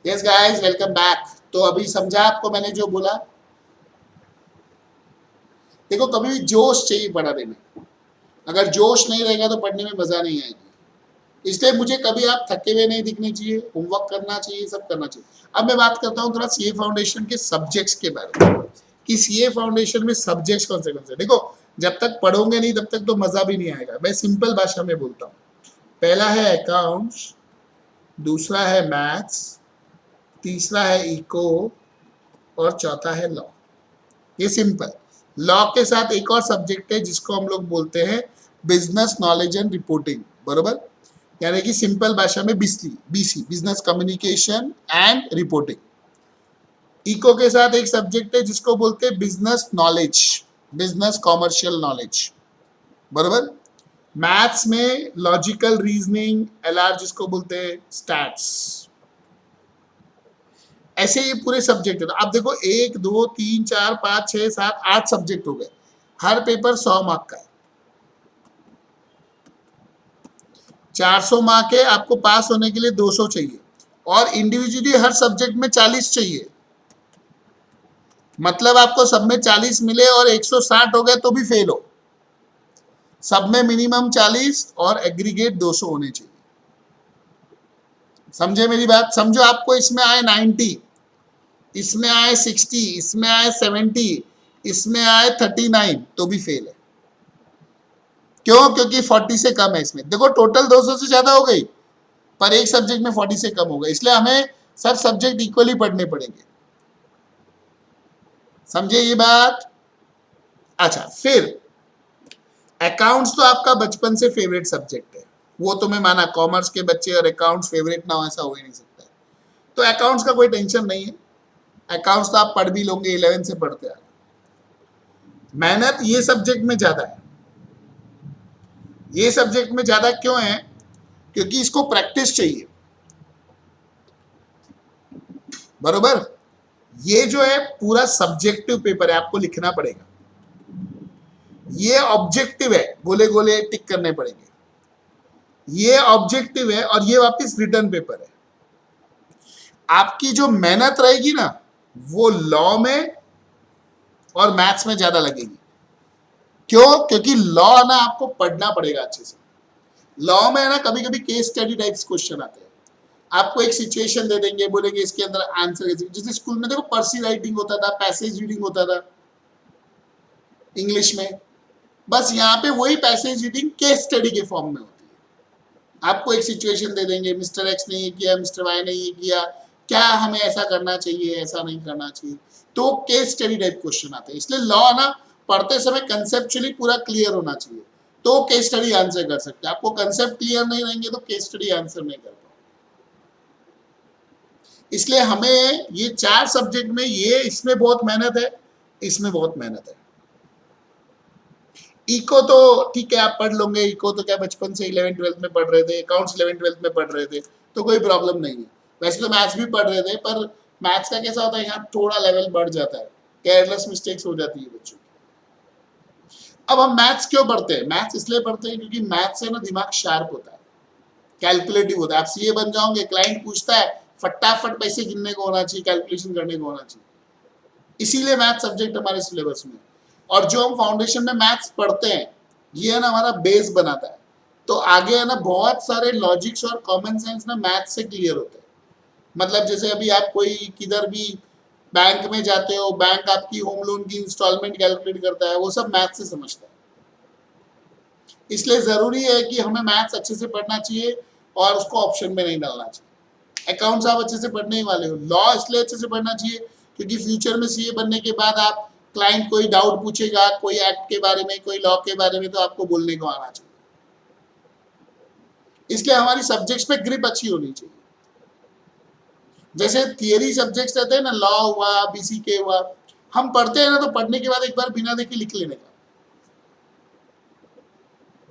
Yes guys, welcome back. तो अभी समझा आपको मैंने जो बोला। देखो, कभी भी जोश चाहिए पढ़ाने में। अगर जोश नहीं रहेगा तो पढ़ने में मजा नहीं आएगी। इसलिए मुझे कभी आप थके हुए नहीं दिखने चाहिए, होमवर्क करना चाहिए, सब करना चाहिए। अब मैं बात करता हूँ थोड़ा सीए फाउंडेशन के सब्जेक्ट्स के बारे में कि सीए फाउंडेशन में सब्जेक्ट्स कौन से। देखो, जब तक पढ़ोगे नहीं तब तक तो मजा भी नहीं आएगा। मैं सिंपल भाषा में बोलता हूँ। पहला है अकाउंट्स, दूसरा है मैथ्स, तीसरा है इको और चौथा है लॉ। ये सिंपल। लॉ के साथ एक और सब्जेक्ट है जिसको हम लोग बोलते हैं बिजनेस नॉलेज एंड रिपोर्टिंग, बरोबर। यानी कि सिंपल भाषा में BC, business communication and reporting. Eco के साथ एक सब्जेक्ट है जिसको बोलते हैं business knowledge, business commercial knowledge, बरोबर। मैथ्स में लॉजिकल रीजनिंग, एलआर जिसको बोलते हैं स्टैट्स। ऐसे ये पूरे सब्जेक्ट है। तो आप देखो 1 2 3 4 5 6 7 8 सब्जेक्ट हो गए। हर पेपर 100 मार्क का है। 400 मार्क है। आपको पास होने के लिए 200 चाहिए और इंडिविजुअली हर सब्जेक्ट में 40 चाहिए। मतलब आपको सब में 40 मिले और 160 हो गए तो भी फेल हो। सब में मिनिमम 40 और एग्रीगेट 200 होने चाहिए। समझे मेरी बात? समझो आपको इसमें आए 90, इसमें आए 60, इसमें आए 70, इसमें आए 39 तो भी फेल है। क्यों? क्योंकि 40 से कम है इसमें। देखो, टोटल 200 से ज्यादा हो गई पर एक सब्जेक्ट में 40 से कम हो गई। इसलिए हमें सब सब्जेक्ट इक्वली पढ़ने पड़ेंगे। समझे ये बात? अच्छा, फिर अकाउंट्स तो आपका बचपन से फेवरेट सब्जेक्ट है। वो तो मैं माना, कॉमर्स के बच्चे और अकाउंट्स फेवरेट ना हो ऐसा हो ही नहीं सकता है। तो अकाउंट्स का कोई टेंशन नहीं है। अकाउंट्स तो आप पढ़ भी लोगे, 11 से पढ़ते आ रहे। मेहनत ये सब्जेक्ट में ज्यादा है। ये सब्जेक्ट में ज्यादा क्यों है? क्योंकि इसको प्रैक्टिस चाहिए, बरोबर। ये जो है पूरा सब्जेक्टिव पेपर है, आपको लिखना पड़ेगा। ये ऑब्जेक्टिव है, गोले गोले टिक करने पड़ेंगे। ये ऑब्जेक्टिव है और ये वापस रिटर्न पेपर है। आपकी जो मेहनत रहेगी ना वो लॉ में और मैथ्स में ज्यादा लगेगी। क्यों? क्योंकि लॉ ना आपको पढ़ना पड़ेगा अच्छे से। लॉ में ना कभी कभी केस स्टडी टाइप्स क्वेश्चन आते हैं। आपको एक सिचुएशन दे देंगे, बोलेंगे इसके अंदर आंसर। जैसे स्कूल में देखो पर्सी राइटिंग होता था, पैसेज रीडिंग होता था इंग्लिश में। बस यहाँ पे वही पैसेज रीडिंग केस स्टडी के फॉर्म में होती है। आपको एक सिचुएशन दे देंगे, मिस्टर एक्स ने ये किया, मिस्टर वाई ने ये किया, क्या हमें ऐसा करना चाहिए, ऐसा नहीं करना चाहिए। तो केस स्टडी टाइप क्वेश्चन आते हैं। इसलिए लॉ ना पढ़ते समय कंसेप्चुअली पूरा क्लियर होना चाहिए तो केस स्टडी आंसर कर सकते हैं। आपको कंसेप्ट क्लियर नहीं रहेंगे तो केस स्टडी आंसर नहीं कर पाओगे। इसलिए हमें ये 4 सब्जेक्ट में ये इसमें बहुत मेहनत है, इसमें बहुत मेहनत है। इको तो ठीक है, आप पढ़ लोगे। इको तो क्या बचपन से 11 12 में पढ़ रहे थे, अकाउंट्स 11 12 में पढ़ रहे थे तो कोई प्रॉब्लम नहीं है। वैसे तो मैथ्स भी पढ़ रहे थे पर मैथ्स का कैसा होता है, यहाँ थोड़ा लेवल बढ़ जाता है, केयरलेस मिस्टेक्स हो जाती है बच्चों की। अब हम मैथ्स क्यों पढ़ते हैं? मैथ्स इसलिए पढ़ते हैं क्योंकि मैथ्स से ना दिमाग शार्प होता है, कैलकुलेटिव होता है। आप सीए बन जाओगे, क्लाइंट पूछता है, फटाफट पैसे गिनने को होना चाहिए, कैलकुलेशन करने को होना चाहिए। इसीलिए मैथ सब्जेक्ट हमारे सिलेबस में। और जो हम फाउंडेशन में मैथ्स पढ़ते हैं ये है ना हमारा बेस बनाता है। तो आगे है ना बहुत सारे लॉजिक्स और कॉमन सेंस ना मैथ से क्लियर होते हैं। मतलब जैसे अभी आप कोई किधर भी बैंक में जाते हो, बैंक आपकी होम लोन की इंस्टॉलमेंट कैलकुलेट करता है, वो सब मैथ से समझता है। इसलिए जरूरी है कि हमें मैथ्स अच्छे से पढ़ना चाहिए और उसको ऑप्शन में नहीं डालना चाहिए। अकाउंट्स आप अच्छे से पढ़ने ही वाले हो। लॉ इसलिए अच्छे से पढ़ना चाहिए क्योंकि फ्यूचर में सीए बनने के बाद आप क्लाइंट कोई डाउट पूछेगा, कोई एक्ट के बारे में, कोई लॉ के बारे में, तो आपको बोलने को आना चाहिए। इसलिए हमारी सब्जेक्ट्स पे ग्रिप अच्छी होनी चाहिए। जैसे थियरी सब्जेक्ट्स रहते हैं ना, लॉ हुआ, बीसीके हुआ, हम पढ़ते हैं ना तो पढ़ने के बाद एक बार बिना देखे लिख लेने का।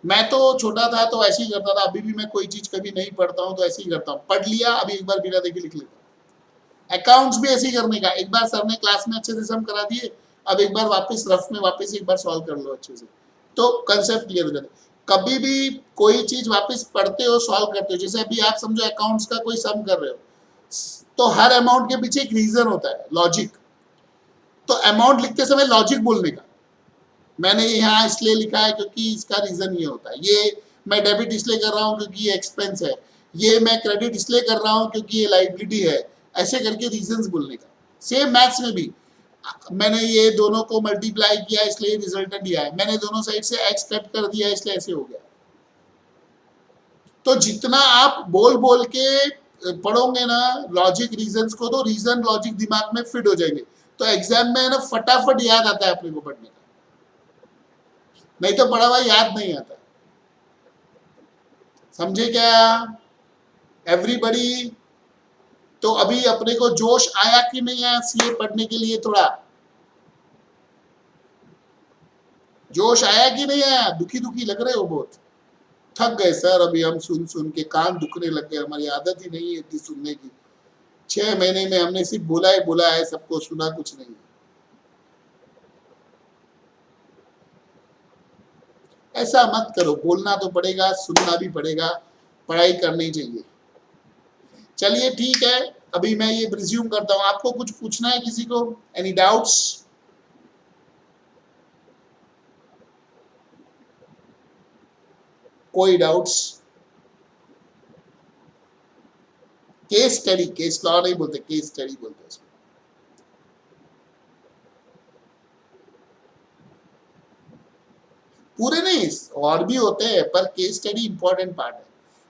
मैं तो छोटा था तो ऐसे ही करता था, अभी भी मैं कोई चीज कभी नहीं पढ़ता हूँ तो ऐसे ही करता हूँ, पढ़ लिया अभी एक बार बिना देखे लिख लेता। अकाउंट्स भी ऐसे ही करने का, एक बार सर ने क्लास में अच्छे से सम करा दिए, अब एक बार वापस रफ में वापस एक बार सॉल्व कर लो अच्छे से, तो कंसेप्ट क्लियर हो जाता है। कभी भी कोई चीज वापस पढ़ते हो, सॉल्व करते हो। जैसे अभी आप समझो अकाउंट्स का कोई सम कर रहे हो, तो हर अमाउंट के पीछे एक रीजन होता है, लॉजिक। तो अमाउंट लिखते समय लॉजिक बोलने का, मैंने यहाँ इसलिए लिखा है क्योंकि इसका रीजन ये होता है, ये मैं डेबिट इसलिए कर रहा हूँ क्योंकि ये एक्सपेंस है, ये मैं क्रेडिट इसलिए कर रहा हूँ क्योंकि ये लाइबिलिटी है, ऐसे करके रीजंस बोलने का। सेम मैथ्स में भी मैंने ये दोनों को मल्टीप्लाई किया इसलिए रिजल्टेंट दिया है, मैंने दोनों साइड से एक्स कट कर दिया इसलिए ऐसे हो गया। तो जितना आप बोल बोल के पढ़ोगे ना लॉजिक रीजंस को, तो रीजन लॉजिक दिमाग में फिट हो जाएंगे, तो एग्जाम में ना फटाफट याद आता है अपने को पढ़ने का, नहीं तो पढ़ा हुआ याद नहीं आता। समझे क्या एवरीबडी? तो अभी अपने को जोश आया कि नहीं आया सीए पढ़ने के लिए? थोड़ा जोश आया कि नहीं आया? दुखी दुखी लग रहे हो बहुत, थक गए सर अभी हम सुन सुन के, कान दुखने लग गए, हमारी आदत ही नहीं है इतनी सुनने की, 6 महीने में हमने सिर्फ बोला है सबको, सुना कुछ नहीं। ऐसा मत करो, बोलना तो पड़ेगा, सुनना भी पड़ेगा, पढ़ाई करनी चाहिए। चलिए ठीक है, अभी मैं ये रिज्यूम करता हूँ। आपको कुछ पूछना है किसी को? Any doubts? कोई doubts? Case study, case law नहीं बोलते, केस स्टडी बोलते हैं। पूरे नहीं, और भी होते हैं, पर केस स्टडी इंपॉर्टेंट पार्ट है।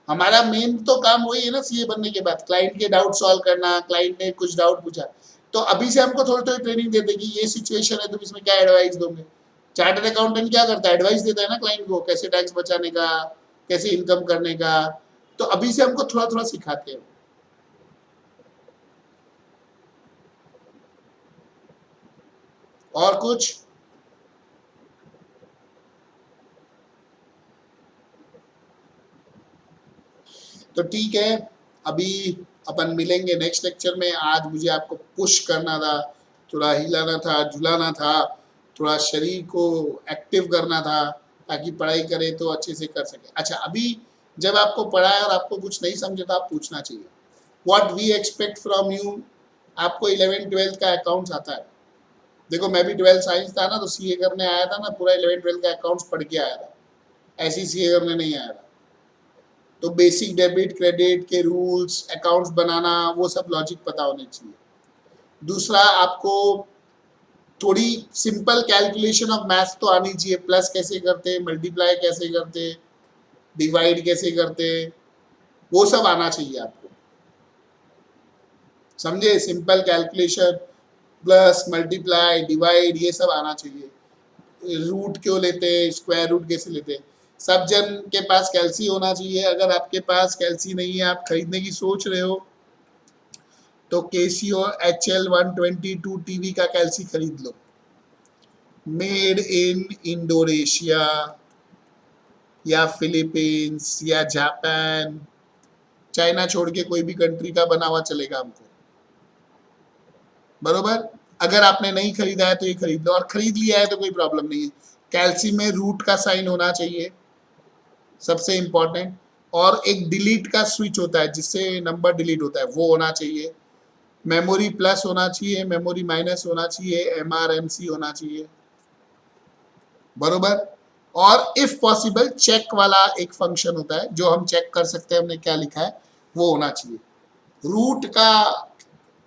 हमारा मेन तो काम वही है ना सीए बनने के बाद, क्लाइंट के डाउट सॉल्व करना, क्लाइंट ने कुछ डाउट पूछा तो अभी से हमको थोड़ी थोड़ी ट्रेनिंग देते कि ये सिचुएशन है, तुम इसमें क्या एडवाइस दोगे। चार्टर्ड अकाउंटेंट क्या करता है? एडवाइस देता है ना क्लाइंट को, कैसे टैक्स बचाने का, कैसे इनकम करने का। तो अभी से हमको थोड़ा थोड़ा सिखाते हैं। और कुछ? तो ठीक है, अभी अपन मिलेंगे नेक्स्ट लेक्चर में। आज मुझे आपको पुश करना था, थोड़ा हिलाना था, झुलाना था, थोड़ा शरीर को एक्टिव करना था, ताकि पढ़ाई करें तो अच्छे से कर सके। अच्छा, अभी जब आपको पढ़ाया और आपको कुछ नहीं समझे तो आप पूछना चाहिए, what we expect from you. आपको 11th-12th का अकाउंट्स आता है? देखो मैं भी 12th साइंस था ना, तो सीए करने आया था ना, पूरा 11th-12th का अकाउंट्स पढ़ के आया था, ऐसी सीए करने नहीं आया था। तो बेसिक डेबिट क्रेडिट के रूल्स, अकाउंट्स बनाना, वो सब लॉजिक पता होने चाहिए। दूसरा, आपको थोड़ी सिंपल कैलकुलेशन ऑफ मैथ्स तो आनी चाहिए, प्लस कैसे करते, मल्टीप्लाई कैसे करते, डिवाइड कैसे करते, वो सब आना चाहिए आपको। समझे? Simple calculation, plus multiply divide, ये सब आना चाहिए। रूट क्यों लेते हैं, स्क्वायर रूट कैसे लेते हैं, सब जन के पास कैल्सी होना चाहिए। अगर आपके पास कैल्सी नहीं है, आप खरीदने की सोच रहे हो, तो केसीओ HL122 टीवी का कैल्सी खरीद लो, मेड इन इंडोनेशिया या फिलीपींस या जापान, चाइना छोड़ के कोई भी कंट्री का बना हुआ चलेगा हमको, बरोबर। अगर आपने नहीं खरीदा है तो ये खरीद लो, और खरीद लिया है तो कोई प्रॉब्लम नहीं है। कैल्सी में रूट का साइन होना चाहिए, सबसे इंपॉर्टेंट, और एक डिलीट का स्विच होता है जिससे नंबर डिलीट होता है, वो होना चाहिए। मेमोरी प्लस होना चाहिए, मेमोरी माइनस होना चाहिए, MRMC होना चाहिए, बरोबर। और इफ पॉसिबल चेक वाला एक फंक्शन होता है जो हम चेक कर सकते हैं हमने क्या लिखा है, वो होना चाहिए। रूट का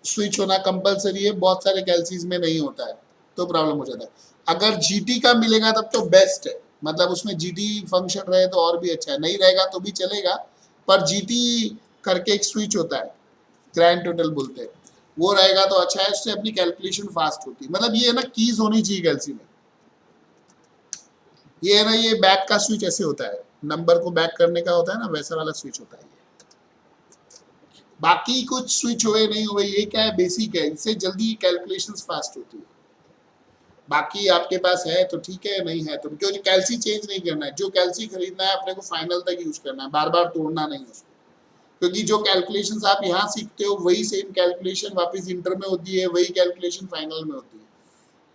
स्विच होना कंपलसरी है, बहुत सारे कैल्सीज में नहीं होता है तो प्रॉब्लम हो जाता है। अगर जीटी का मिलेगा तब तो बेस्ट है, मतलब उसमें जीटी फंक्शन रहे तो और भी अच्छा है, नहीं रहेगा तो भी चलेगा, पर जीटी करके एक स्विच होता है, ग्रैंड टोटल बोलते हैं, वो रहेगा तो अच्छा है, उससे अपनी कैलकुलेशन फास्ट होती है। मतलब ये है ना, कीज होनी चाहिए कैल्सी में। ये है ना, ये बैक का स्विच ऐसे होता है, नंबर को बैक करने का होता है ना, वैसा वाला स्विच होता है ये। बाकी कुछ स्विच हुए नहीं हुए, ये क्या है, बेसिक है, इससे जल्दी कैलकुलेशंस फास्ट होती है। बाकी आपके पास है तो ठीक है, नहीं है तो क्योंकि कैल्सी चेंज नहीं करना है, जो कैल्सी खरीदना है अपने को फाइनल तक यूज करना है, बार बार तोड़ना नहीं है उसको। क्योंकि जो कैलकुलेशंस आप यहाँ सीखते हो वही सेम कैलकुलेशन वापस इंटर में होती है, वही कैलकुलेशन फाइनल में होती है।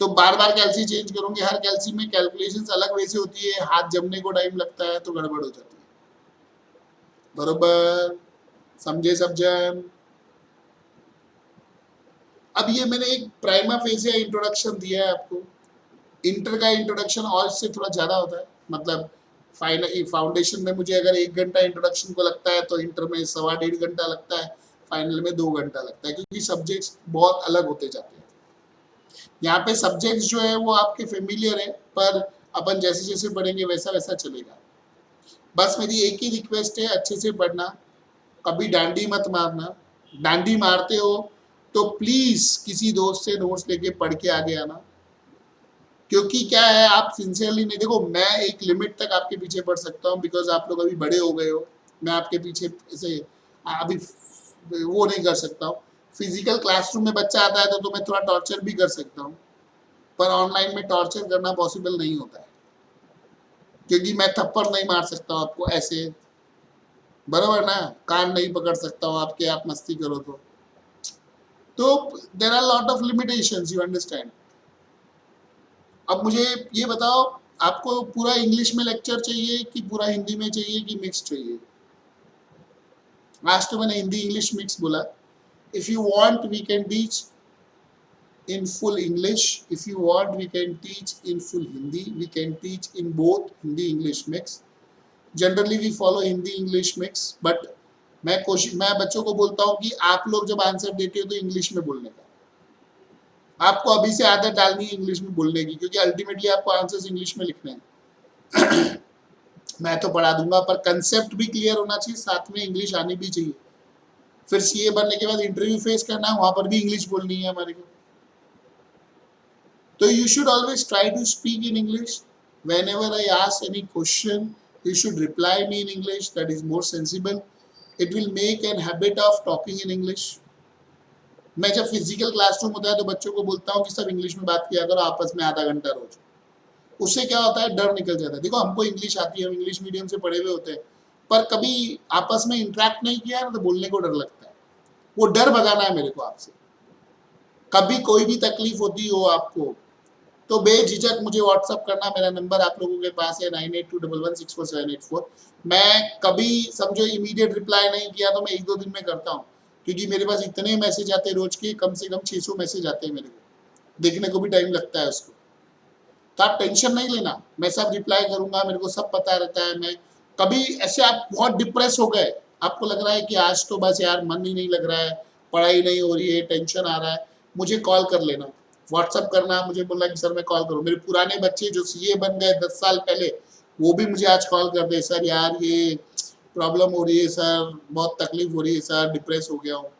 तो बार बार कैल्सी चेंज करोगे, हर कैल्सी में कैलकुलेशंस अलग वैसे होती है, हाथ जमने को टाइम लगता है तो गड़बड़ हो जाती है, बरोबर। समझे सब जन? अब ये मैंने एक प्राइमा फेसिया इंट्रोडक्शन दिया है आपको। इंटर का इंट्रोडक्शन और इससे थोड़ा ज़्यादा होता है, मतलब फाइनल फाउंडेशन में मुझे अगर 1 घंटा इंट्रोडक्शन को लगता है तो इंटर में 1.25 घंटा लगता है, फाइनल में 2 घंटा लगता है, क्योंकि सब्जेक्ट्स बहुत अलग होते जाते हैं। यहाँ पे सब्जेक्ट्स जो है वो आपके फेमिलियर है, पर अपन जैसे जैसे पढ़ेंगे वैसा वैसा चलेगा। बस मेरी एक ही रिक्वेस्ट है, अच्छे से पढ़ना, कभी डांडी मत मारना। डांडी मारते हो तो प्लीज किसी दोस्त से नोट्स लेके पढ़ के आगे आना, क्योंकि क्या है, आप सिंसियरली नहीं, देखो मैं एक लिमिट तक आपके पीछे पढ़ सकता हूँ बिकॉज आप लोग अभी बड़े हो गए हो, मैं आपके पीछे ऐसे अभी वो नहीं कर सकता हूँ। फिजिकल क्लासरूम में बच्चा आता है तो मैं थोड़ा टॉर्चर भी कर सकता हूँ, पर ऑनलाइन में टॉर्चर करना पॉसिबल नहीं होता है, क्योंकि मैं थप्पड़ नहीं मार सकता हूँ आपको ऐसे, बराबर ना, कान नहीं पकड़ सकता हूँ आपके, आप मस्ती करो तो there are lot of limitations, you understand. अब मुझे ये बताओ, आपको पूरा इंग्लिश में लेक्चर चाहिए कि पूरा हिंदी में चाहिए कि मिक्स चाहिए? आज तो मैंने हिंदी इंग्लिश मिक्स बोला। If you want we can teach in full English, if you want we can teach in full Hindi, we can teach in both Hindi English mix. Generally we follow Hindi English mix, but मैं बच्चों को बोलता हूँ कि आप लोग जब answer देते हो तो इंग्लिश में बोलने का, आपको अभी से आदत डालनी है इंग्लिश में बोलने की, क्योंकि अल्टीमेटली आपको आंसर्स इंग्लिश में लिखने हैं। मैं तो पढ़ा दूंगा, पर कंसेप्ट भी क्लियर होना चाहिए, साथ में इंग्लिश आनी भी चाहिए। फिर सीए बनने के बाद इंटरव्यू फेस करना है, वहां पर भी इंग्लिश बोलनी है हमारे को। So you should always try to speak in English. Whenever I ask any question, you should reply me in English. That is more sensible. It will make an habit of talking in English. मैं जब physical classroom होता है तो बच्चों को बोलता हूँ कि सब इंग्लिश में बात किया करो आपस में आधा घंटा रोज। उससे क्या होता है, डर निकल जाता है। देखो हमको इंग्लिश आती है, हम इंग्लिश मीडियम से पढ़े हुए होते हैं, पर कभी आपस में इंटरेक्ट नहीं किया ना तो बोलने को डर लगता है। वो डर भगाना है मेरे को आपसे। कभी कोई भी तकलीफ होती हो आपको तो बेझिझक मुझे व्हाट्सअप करना, मेरा नंबर आप लोगों के पास है 9821164784। मैं कभी समझो इमीडिएट रिप्लाई नहीं किया तो मैं 1-2 दिन में करता हूँ, क्योंकि मेरे पास इतने मैसेज आते हैं रोज के, कम से कम 600 मैसेज आते हैं मेरे को, देखने को भी टाइम लगता है उसको। तो आप टेंशन नहीं लेना, मैं सब रिप्लाई करूंगा, मेरे को सब पता रहता है। मैं कभी ऐसे आप बहुत डिप्रेस हो गए, आपको लग रहा है कि आज तो बस यार मन ही नहीं लग रहा है, पढ़ाई नहीं हो रही है, टेंशन आ रहा है, मुझे कॉल कर लेना, व्हाट्सअप करना, मुझे बोलना कि सर मैं कॉल करूँ। मेरे पुराने बच्चे जो सीए बन गए 10 साल पहले, वो भी मुझे आज कॉल कर दे, सर यार ये प्रॉब्लम हो रही है सर, बहुत तकलीफ हो रही है सर, डिप्रेस हो गया हूँ।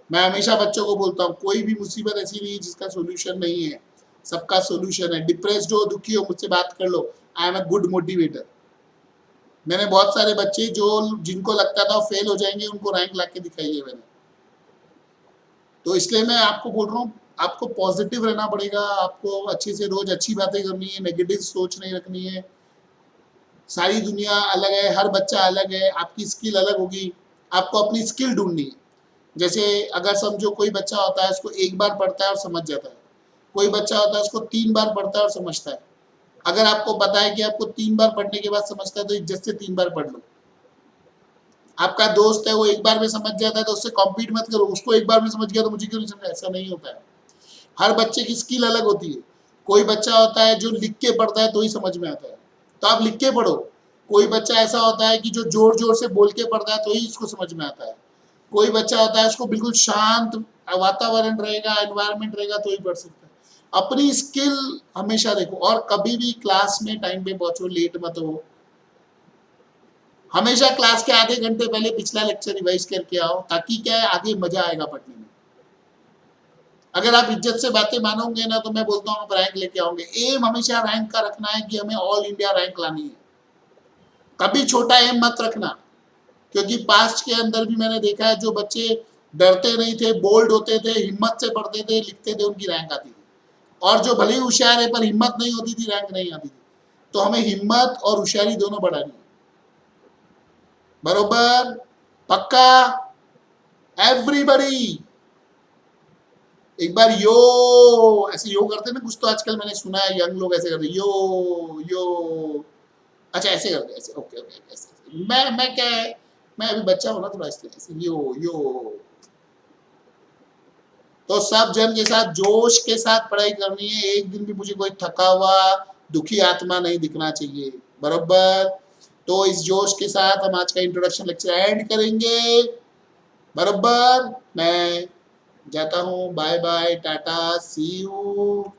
मैं हमेशा बच्चों को बोलता हूँ कोई भी मुसीबत ऐसी नहीं है जिसका सोल्यूशन नहीं है, सबका सोल्यूशन है। डिप्रेस्ड हो, दुखी हो, मुझसे बात कर लो, I am a good motivator. मैंने बहुत सारे बच्चे जो जिनको लगता था फेल हो जाएंगे, उनको रैंक ला के दिखाई है मैंने। तो इसलिए मैं आपको बोल रहा हूँ, आपको पॉजिटिव रहना पड़ेगा, आपको अच्छे से रोज अच्छी बातें करनी है, नेगेटिव सोच नहीं रखनी है। सारी दुनिया अलग है, हर बच्चा अलग है, आपकी स्किल अलग होगी, आपको अपनी स्किल ढूंढनी है। जैसे अगर समझो कोई बच्चा होता है उसको एक बार पढ़ता है और समझ जाता है, कोई बच्चा होता है उसको 3 बार पढ़ता है और समझता है। अगर आपको पता है कि आपको 3 बार पढ़ने के बाद समझता है तो इज्जत से 3 बार पढ़ लो। आपका दोस्त है वो एक बार में समझ जाता है तो उससे कॉम्पीट मत करो, उसको एक बार में समझ गया तो मुझे क्यों नहीं समझा, ऐसा नहीं होता है। हर बच्चे की स्किल अलग होती है। कोई बच्चा होता है जो लिख के पढ़ता है तो ही समझ में आता है, तो आप लिख के पढ़ो। कोई बच्चा ऐसा होता है कि जो जोर जोर से बोल के पढ़ता है तो ही इसको समझ में आता है। कोई बच्चा होता है उसको बिल्कुल शांत वातावरण रहेगा, एनवायरनमेंट रहेगा तो ही पढ़ सकता है। अपनी स्किल हमेशा देखो, और कभी भी क्लास में टाइम पे पहुंचो, लेट मत हो। हमेशा क्लास के आधे घंटे पहले पिछला लेक्चर रिवाइज करके आओ, ताकि क्या है आगे मजा आएगा पढ़ने में। अगर आप इज्जत से बातें मानोगे ना तो मैं बोलता हूँ आप रैंक लेके आओगे। एम हमेशा रैंक का रखना है कि हमें ऑल इंडिया रैंक लानी है, कभी छोटा एम मत रखना। क्योंकि पास्ट के अंदर भी मैंने देखा है जो बच्चे डरते नहीं थे, बोल्ड होते थे, हिम्मत से पढ़ते थे, लिखते थे, उनकी रैंक आती थी। और जो भले ही होशियार है पर हिम्मत नहीं होती थी, रैंक नहीं आती थी। तो हमें हिम्मत और होशियारी दोनों बढ़ानी है, बरोबर, पक्का, एवरीबडी। एक बार यो ऐसे यो करते ना कुछ, तो आजकल मैंने सुना है यंग लोग ऐसे करते, यो यो। अच्छा ऐसे करते, ऐसे, ओके ओके, ऐसे। मैं क्या है, मैं अभी बच्चा हूँ ना थोड़ा, इसलिए ऐसे यो यो। तो सब जन के साथ जोश के साथ पढ़ाई करनी है, एक दिन भी मुझे कोई थका हुआ दुखी आत्मा नहीं दिखना चाहिए, बराबर। तो इस जोश के साथ हम आज का इंट्रोडक्शन लेक्चर एंड करेंगे, बराबर। मैं जाता हूँ, bye bye, tata, see you.